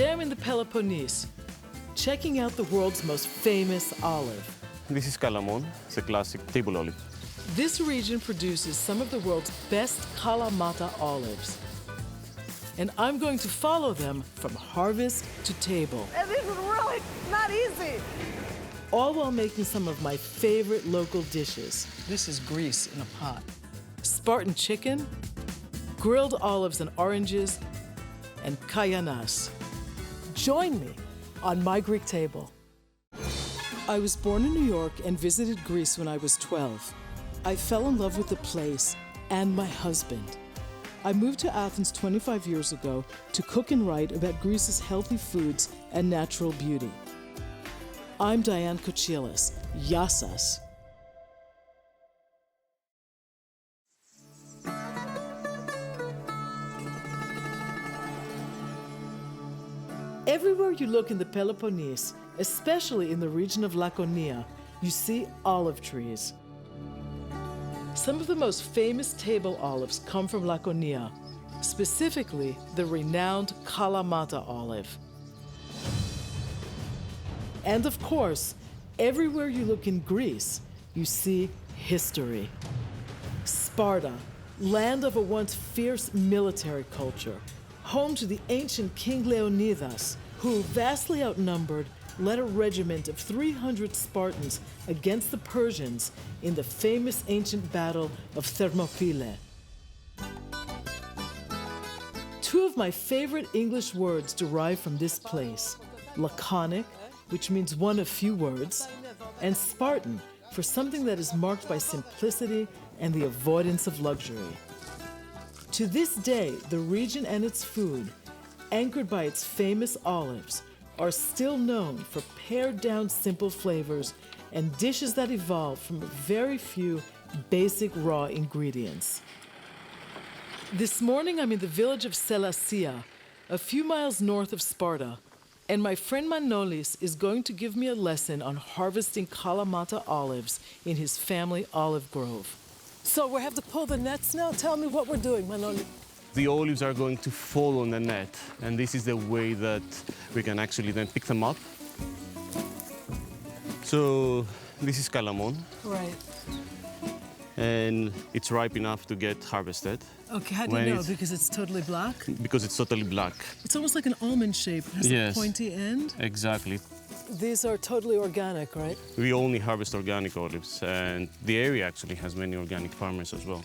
Today I'm in the Peloponnese, checking out the world's most famous olive. This is Kalamon, it's a classic table olive. This region produces some of the world's best Kalamata olives. And I'm going to follow them from harvest to table. And this is really not easy. All while making some of my favorite local dishes. This is grease in a pot. Spartan chicken, grilled olives and oranges, and kayianas. Join me on my Greek table. I was born in New York and visited Greece when I was 12. I fell in love with the place and my husband. I moved to Athens 25 years ago to cook and write about Greece's healthy foods and natural beauty. I'm Diane Kochilas. Yassas. Everywhere you look in the Peloponnese, especially in the region of Laconia, you see olive trees. Some of the most famous table olives come from Laconia, specifically the renowned Kalamata olive. And of course, everywhere you look in Greece, you see history. Sparta, land of a once fierce military culture, home to the ancient King Leonidas, who, vastly outnumbered, led a regiment of 300 Spartans against the Persians in the famous ancient battle of Thermopylae. Two of my favorite English words derive from this place: laconic, which means one of few words, and Spartan, for something that is marked by simplicity and the avoidance of luxury. To this day, the region and its food, anchored by its famous olives, are still known for pared-down simple flavors and dishes that evolve from very few basic raw ingredients. This morning, I'm in the village of Selassia, a few miles north of Sparta, and my friend Manolis is going to give me a lesson on harvesting Kalamata olives in his family olive grove. So we have to pull the nets now? Tell me what we're doing, Manolis. The olives are going to fall on the net, and this is the way that we can actually then pick them up. So this is Kalamon, Right. and it's ripe enough to get harvested. Okay, how do you know? Because it's totally black? Because it's totally black. It's almost like an almond shape. It has Yes. a pointy end. Exactly. These are totally organic, right? We only harvest organic olives, and the area actually has many organic farmers as well.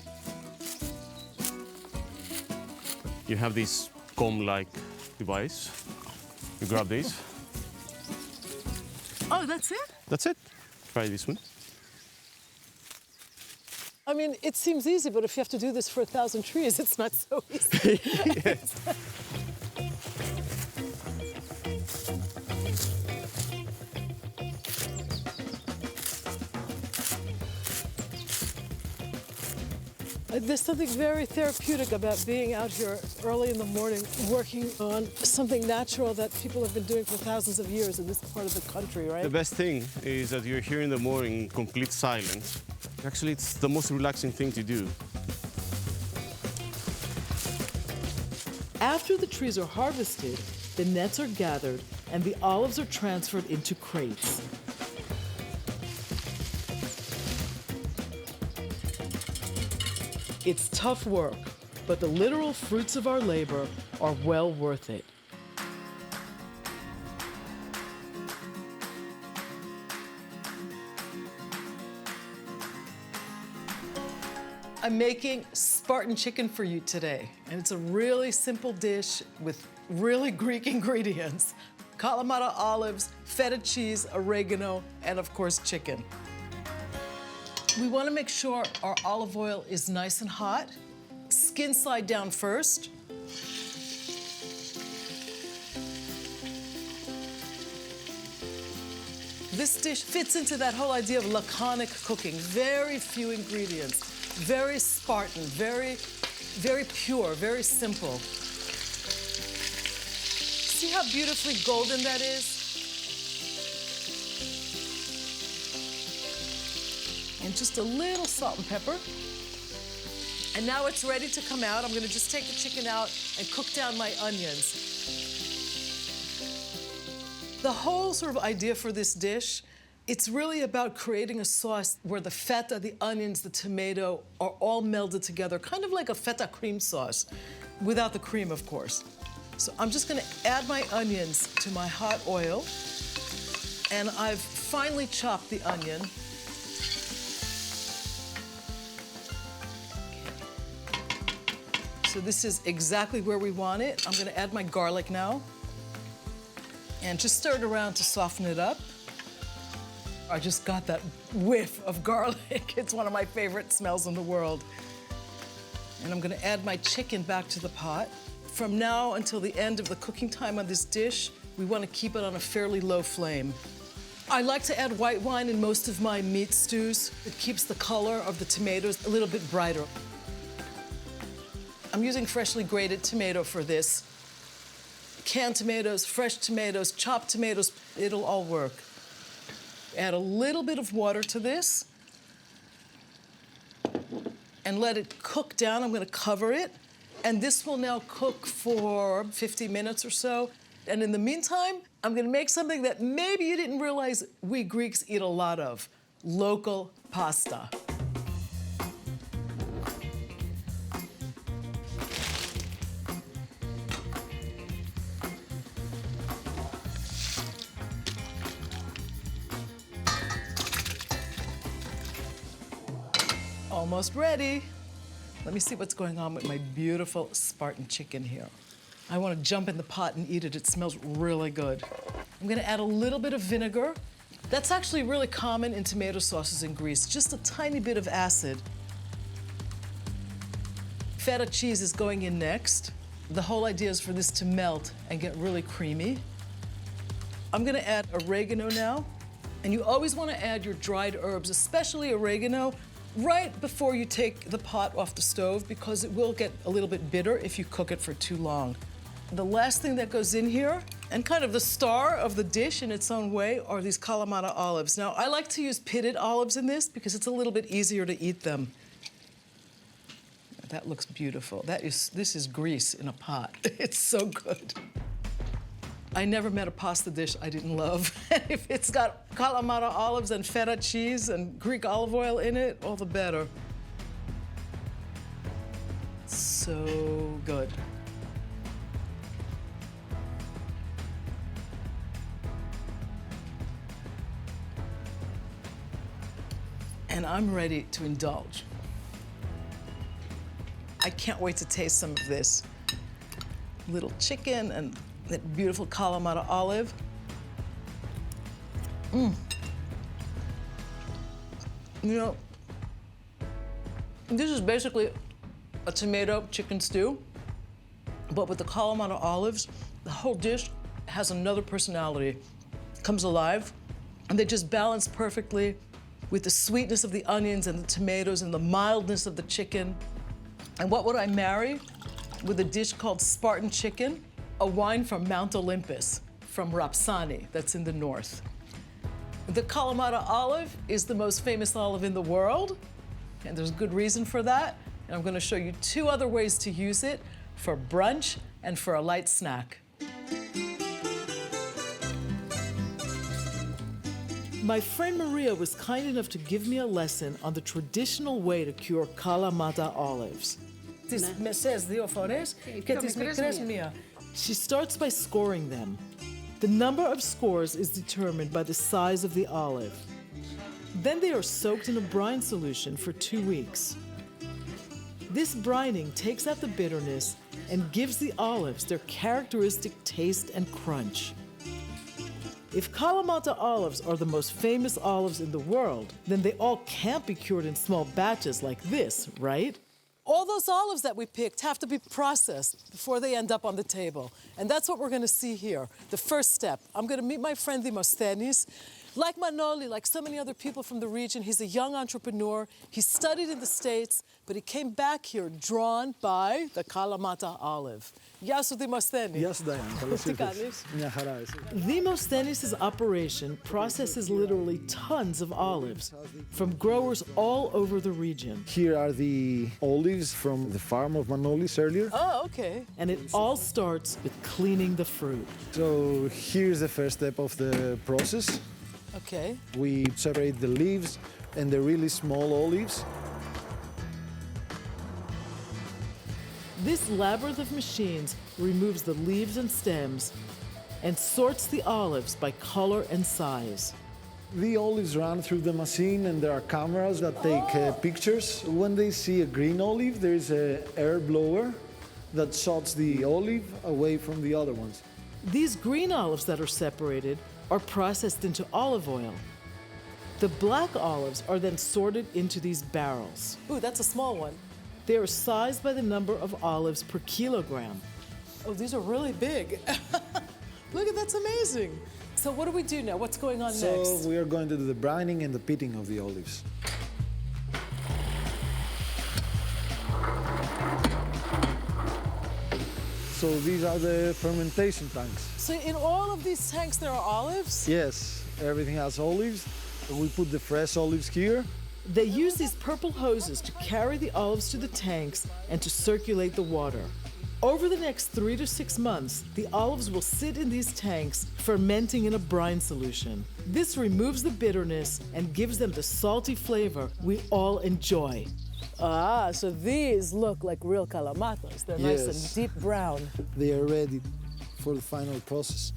You have this comb-like device. You grab these. Oh, that's it? That's it. Try this one. I mean, it seems easy, but if you have to do this for 1,000 trees, it's not so easy. Yes. There's something very therapeutic about being out here early in the morning working on something natural that people have been doing for thousands of years in this part of the country, right? The best thing is that you're here in the morning in complete silence. Actually, it's the most relaxing thing to do. After the trees are harvested, the nets are gathered and the olives are transferred into crates. It's tough work, but the literal fruits of our labor are well worth it. I'm making Spartan chicken for you today, and it's a really simple dish with really Greek ingredients: Kalamata olives, feta cheese, oregano, and of course chicken. We want to make sure our olive oil is nice and hot. Skin slide down first. This dish fits into that whole idea of laconic cooking. Very few ingredients, very Spartan, very pure, very simple. See how beautifully golden that is? And just a little salt and pepper. And now it's ready to come out. I'm gonna just take the chicken out and cook down my onions. The whole sort of idea for this dish, it's really about creating a sauce where the feta, the onions, the tomato are all melded together, kind of like a feta cream sauce, without the cream, of course. So I'm just gonna add my onions to my hot oil, and I've finely chopped the onion. So this is exactly where we want it. I'm gonna add my garlic now, and just stir it around to soften it up. I just got that whiff of garlic. It's one of my favorite smells in the world. And I'm gonna add my chicken back to the pot. From now until the end of the cooking time on this dish, we wanna keep it on a fairly low flame. I like to add white wine in most of my meat stews. It keeps the color of the tomatoes a little bit brighter. I'm using freshly grated tomato for this. Canned tomatoes, fresh tomatoes, chopped tomatoes, it'll all work. Add a little bit of water to this and let it cook down. I'm gonna cover it, and this will now cook for 50 minutes or so. And in the meantime, I'm gonna make something that maybe you didn't realize we Greeks eat a lot of, local pasta. Almost ready. Let me see what's going on with my beautiful Spartan chicken here. I want to jump in the pot and eat it. It smells really good. I'm going to add a little bit of vinegar. That's actually really common in tomato sauces in Greece, just a tiny bit of acid. Feta cheese is going in next. The whole idea is for this to melt and get really creamy. I'm going to add oregano now. And you always want to add your dried herbs, especially oregano, right before you take the pot off the stove, because it will get a little bit bitter if you cook it for too long. The last thing that goes in here, and kind of the star of the dish in its own way, are these Kalamata olives. Now, I like to use pitted olives in this because it's a little bit easier to eat them. That looks beautiful. This is Greece in a pot. It's so good. I never met a pasta dish I didn't love. If it's got Kalamata olives and feta cheese and Greek olive oil in it, all the better. So good. And I'm ready to indulge. I can't wait to taste some of this. Little chicken and that beautiful Kalamata olive. You know, this is basically a tomato chicken stew, but with the Kalamata olives, the whole dish has another personality. It comes alive, and they just balance perfectly with the sweetness of the onions and the tomatoes and the mildness of the chicken. And what would I marry with a dish called Spartan chicken? A wine from Mount Olympus, from Rapsani, that's in the north. The Kalamata olive is the most famous olive in the world, and there's good reason for that. And I'm gonna show you two other ways to use it for brunch and for a light snack. My friend Maria was kind enough to give me a lesson on the traditional way to cure Kalamata olives. She starts by scoring them. The number of scores is determined by the size of the olive. Then they are soaked in a brine solution for 2 weeks. This brining takes out the bitterness and gives the olives their characteristic taste and crunch. If Kalamata olives are the most famous olives in the world, then they all can't be cured in small batches like this, right? All those olives that we picked have to be processed before they end up on the table. And that's what we're gonna see here. The first step, I'm gonna meet my friend Demosthenes. Like Manoli, like so many other people from the region, he's a young entrepreneur. He studied in the States, but he came back here drawn by the Kalamata olive. Γεια σου, Demosthenes. Γεια σου, Diane. Καλώς ήρθες. Μια χαρά είσαι. Demosthenes' operation processes literally tons of olives from growers all over the region. Here are the olives from the farm of Manolis earlier. Oh, okay. And it all starts with cleaning the fruit. So here's the first step of the process. Okay. We separate the leaves and the really small olives. This labyrinth of machines removes the leaves and stems and sorts the olives by color and size. The olives run through the machine and there are cameras that take pictures. When they see a green olive, there is an air blower that shots the olive away from the other ones. These green olives that are separated are processed into olive oil. The black olives are then sorted into these barrels. Ooh, that's a small one. They are sized by the number of olives per kilogram. Oh, these are really big. Look at that's amazing. So what do we do now? What's going on next? So we are going to do the brining and the pitting of the olives. So these are the fermentation tanks. So in all of these tanks there are olives? Yes, everything has olives. We put the fresh olives here. They use these purple hoses to carry the olives to the tanks and to circulate the water. Over the next 3 to 6 months, the olives will sit in these tanks, fermenting in a brine solution. This removes the bitterness and gives them the salty flavor we all enjoy. Ah, so these look like real kalamatas. They're nice and deep brown. They are ready for the final process.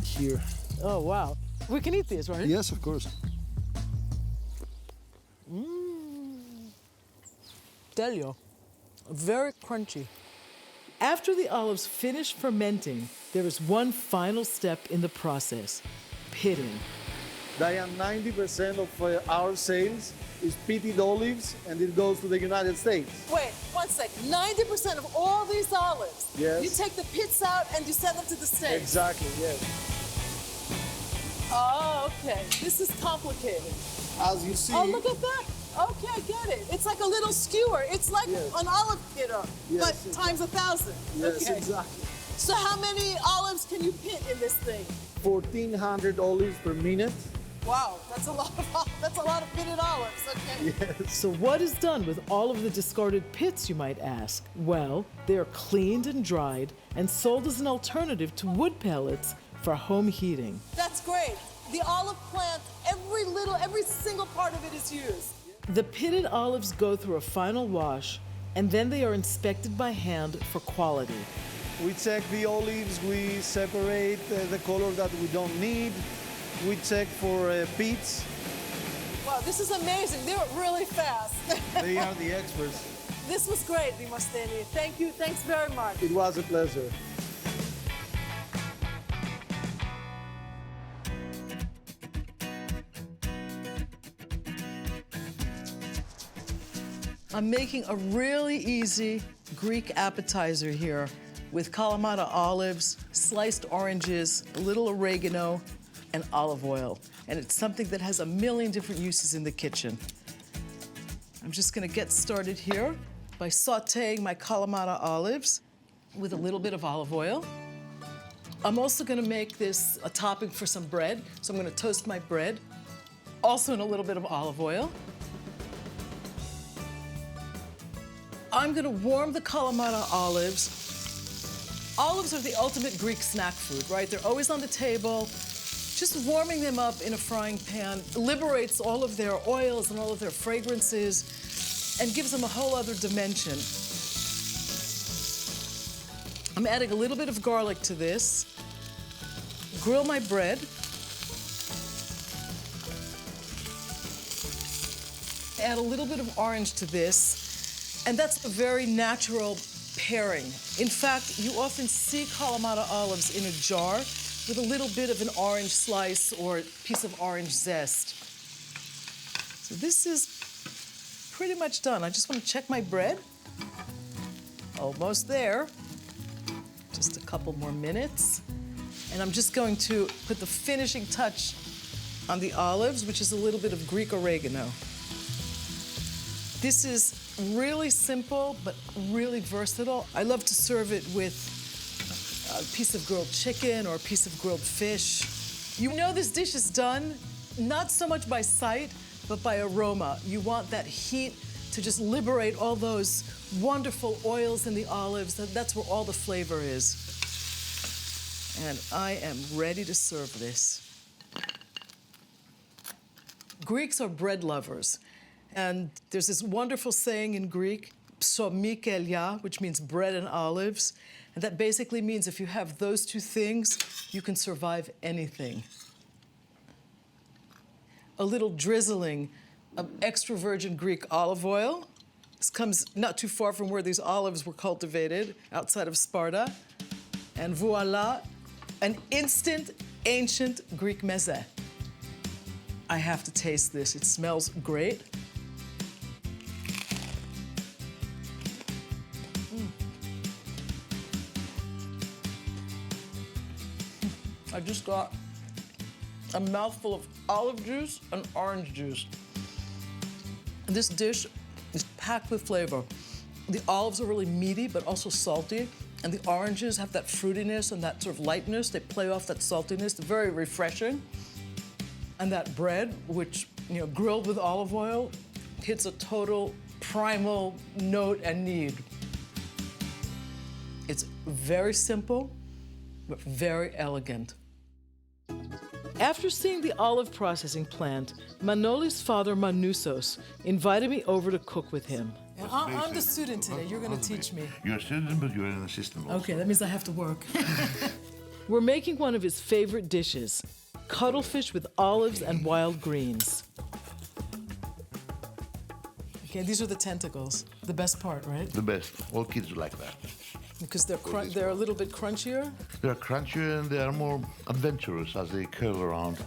Here. Oh, wow. We can eat these, right? Yes, of course. Delio. Very crunchy. After the olives finish fermenting, there is one final step in the process, pitting. Diane, 90% of our sales is pitted olives, and it goes to the United States. Wait, one sec. 90% of all these olives, Yes. you take the pits out and you send them to the States. Exactly, yes. Oh, okay. This is complicated. As you see, Oh, look at that. Okay, I get it. It's like a little skewer. It's like Yes. an olive pitter, Yes, but exactly. times 1,000. yes, Okay. exactly. So how many olives can you pit in this thing? 1,400 olives per minute. Wow, that's a lot of pitted olives. Okay. So what is done with all of the discarded pits, you might ask? Well, they are cleaned and dried and sold as an alternative to wood pellets for home heating. That's great. The olive plant, every single part of it is used. The pitted olives go through a final wash, and then they are inspected by hand for quality. We check the olives, we separate the color that we don't need. We check for pits. Wow, this is amazing. They're really fast. They are the experts. This was great, Dimosteni. Thank you. Thanks very much. It was a pleasure. I'm making a really easy Greek appetizer here with Kalamata olives, sliced oranges, a little oregano, and olive oil. And it's something that has a million different uses in the kitchen. I'm just gonna get started here by sauteing my Kalamata olives with a little bit of olive oil. I'm also gonna make this a topping for some bread. So I'm gonna toast my bread, also in a little bit of olive oil. I'm gonna warm the Kalamata olives. Olives are the ultimate Greek snack food, right? They're always on the table. Just warming them up in a frying pan liberates all of their oils and all of their fragrances and gives them a whole other dimension. I'm adding a little bit of garlic to this. Grill my bread. Add a little bit of orange to this. And that's a very natural pairing. In fact, you often see Kalamata olives in a jar with a little bit of an orange slice or a piece of orange zest. So this is pretty much done. I just want to check my bread. Almost there. Just a couple more minutes. And I'm just going to put the finishing touch on the olives, which is a little bit of Greek oregano. This is really simple, but really versatile. I love to serve it with a piece of grilled chicken or a piece of grilled fish. You know this dish is done not so much by sight, but by aroma. You want that heat to just liberate all those wonderful oils in the olives. That's where all the flavor is. And I am ready to serve this. Greeks are bread lovers. And there's this wonderful saying in Greek, psomi kelia, which means bread and olives. And that basically means if you have those two things, you can survive anything. A little drizzling of extra virgin Greek olive oil. This comes not too far from where these olives were cultivated, outside of Sparta. And voila, an instant, ancient Greek meze. I have to taste this. It smells great. I just got a mouthful of olive juice and orange juice. This dish is packed with flavor. The olives are really meaty, but also salty. And the oranges have that fruitiness and that sort of lightness. They play off that saltiness. They're very refreshing. And that bread, which, grilled with olive oil, hits a total primal note and need. It's very simple, but very elegant. After seeing the olive processing plant, Manoli's father, Manousos, invited me over to cook with him. I'm the student today. You're going to teach me. You're a student, but you're an assistant also. Okay, that means I have to work. We're making one of his favorite dishes, cuttlefish with olives and wild greens. Okay, these are the tentacles. The best part, right? The best. All kids like that. Because they're a little bit crunchier? They're crunchier and they are more adventurous as they curl around.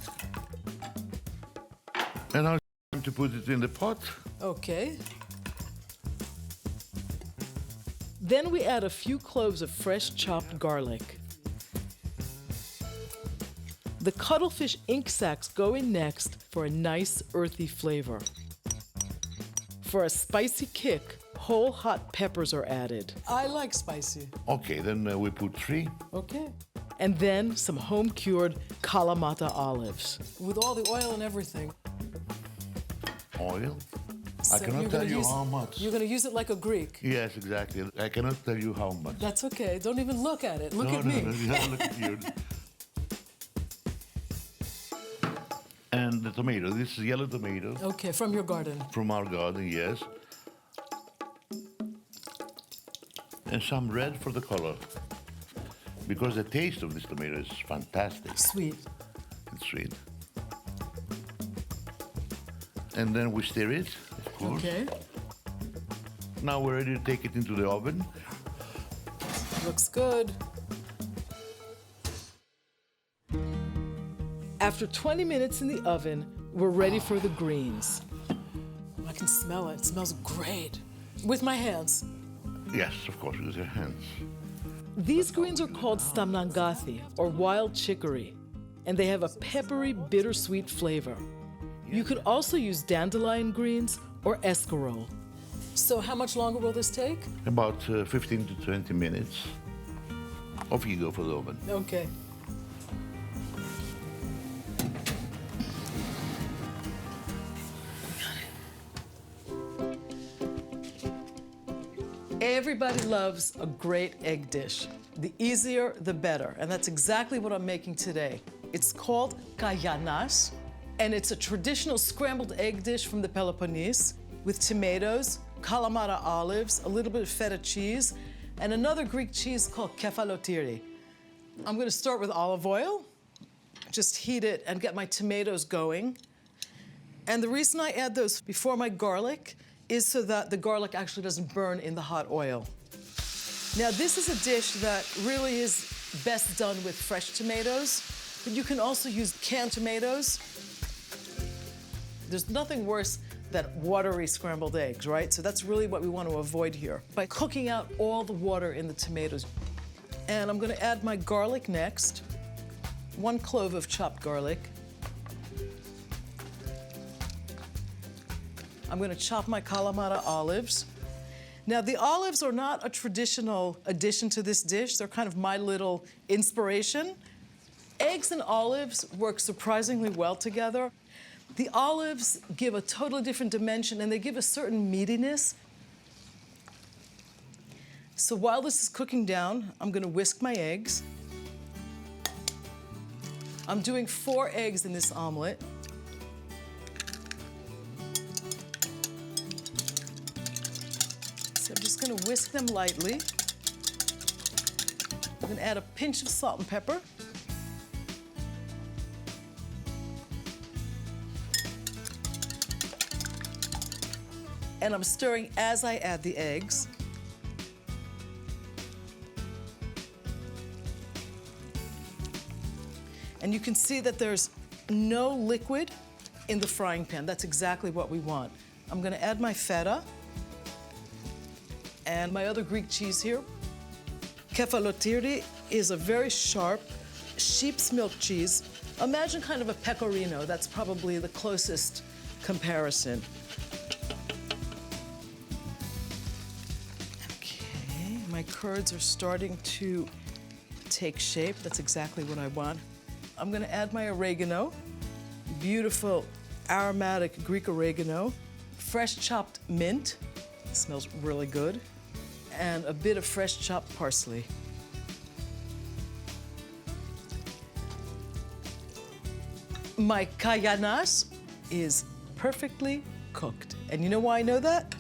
And now it's time to put it in the pot. Okay. Then we add a few cloves of fresh chopped garlic. The cuttlefish ink sacs go in next for a nice earthy flavor. For a spicy kick, whole hot peppers are added. I like spicy. Okay, then we put 3. Okay. And then some home-cured Kalamata olives. With all the oil and everything. Oil? So I cannot tell you how much. You're going to use it like a Greek. Yes, exactly. I cannot tell you how much. That's okay. Don't even look at it. Look at me. No, you have to look at you. And the tomato. This is yellow tomato. Okay, from your garden. From our garden, yes. And some red for the color. Because the taste of this tomato is fantastic. Sweet. It's sweet. And then we stir it, of course. Okay. Now we're ready to take it into the oven. Looks good. After 20 minutes in the oven, we're ready for the greens. I can smell it. It smells great. With my hands. Yes, of course, with your hands. These greens are called stamnangathi, or wild chicory, and they have a peppery, bittersweet flavor. You could also use dandelion greens or escarole. So how much longer will this take? About 15 to 20 minutes. Off you go for the oven. Okay. Everybody loves a great egg dish. The easier, the better. And that's exactly what I'm making today. It's called kayianas, and it's a traditional scrambled egg dish from the Peloponnese with tomatoes, Kalamata olives, a little bit of feta cheese, and another Greek cheese called kefalotiri. I'm gonna start with olive oil, just heat it and get my tomatoes going. And the reason I add those before my garlic is so that the garlic actually doesn't burn in the hot oil. Now, this is a dish that really is best done with fresh tomatoes, but you can also use canned tomatoes. There's nothing worse than watery scrambled eggs, right? So that's really what we want to avoid here by cooking out all the water in the tomatoes. And I'm gonna add my garlic next. 1 clove of chopped garlic. I'm gonna chop my Kalamata olives. Now, the olives are not a traditional addition to this dish. They're kind of my little inspiration. Eggs and olives work surprisingly well together. The olives give a totally different dimension, and they give a certain meatiness. So while this is cooking down, I'm gonna whisk my eggs. I'm doing 4 eggs in this omelet. So I'm just gonna whisk them lightly. I'm gonna add a pinch of salt and pepper. And I'm stirring as I add the eggs. And you can see that there's no liquid in the frying pan. That's exactly what we want. I'm gonna add my feta and my other Greek cheese here. Kefalotiri is a very sharp sheep's milk cheese. Imagine kind of a pecorino. That's probably the closest comparison. Okay, my curds are starting to take shape. That's exactly what I want. I'm gonna add my oregano, beautiful aromatic Greek oregano, fresh chopped mint, it smells really good, and a bit of fresh chopped parsley. My kayianas is perfectly cooked. And you know why I know that?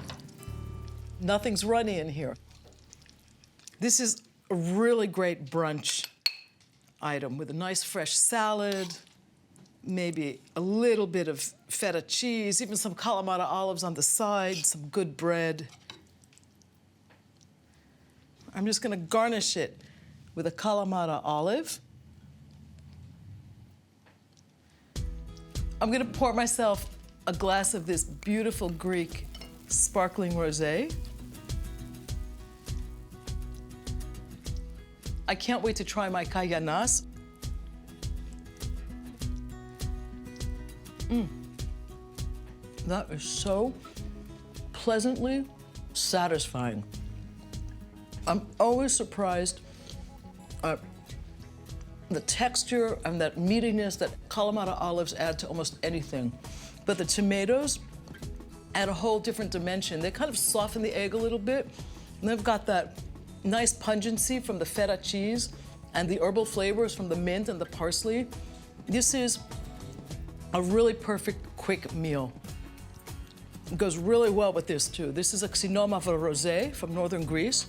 Nothing's runny in here. This is a really great brunch item with a nice fresh salad, maybe a little bit of feta cheese, even some Kalamata olives on the side, some good bread. I'm just gonna garnish it with a Kalamata olive. I'm gonna pour myself a glass of this beautiful Greek sparkling rosé. I can't wait to try my kayianas. That is so pleasantly satisfying. I'm always surprised at the texture and that meatiness that Kalamata olives add to almost anything. But the tomatoes add a whole different dimension. They kind of soften the egg a little bit, and they've got that nice pungency from the feta cheese and the herbal flavors from the mint and the parsley. This is a really perfect, quick meal. It goes really well with this too. This is a Xinomavro rosé from northern Greece.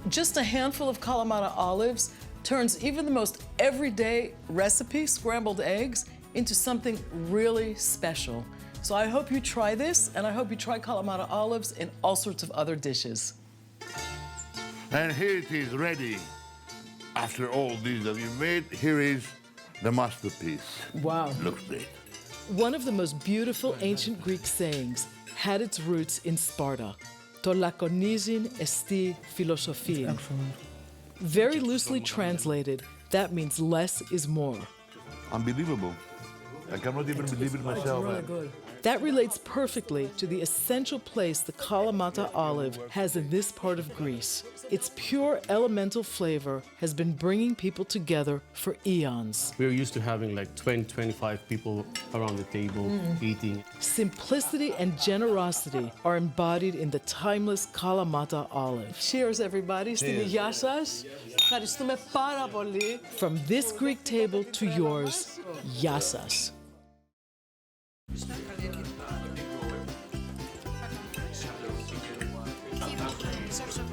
Just a handful of Kalamata olives turns even the most everyday recipe, scrambled eggs, into something really special. So I hope you try this, and I hope you try Kalamata olives in all sorts of other dishes. And here it is, ready. After all this that you made, here is the masterpiece. Wow. Looks great. One of the most beautiful ancient Greek sayings had its roots in Sparta. To lakonizin esti philosophia. Very loosely translated, that means less is more. Unbelievable. I cannot even believe it myself. Really good. That relates perfectly to the essential place the Kalamata olive has in this part of Greece. Its pure elemental flavor has been bringing people together for eons. We're used to having like 20, 25 people around the table eating. Simplicity and generosity are embodied in the timeless Kalamata olive. Cheers, everybody. Στην υγεία σας. Ευχαριστούμε πάρα πολύ. From this Greek table to yours, γεια σας. Keep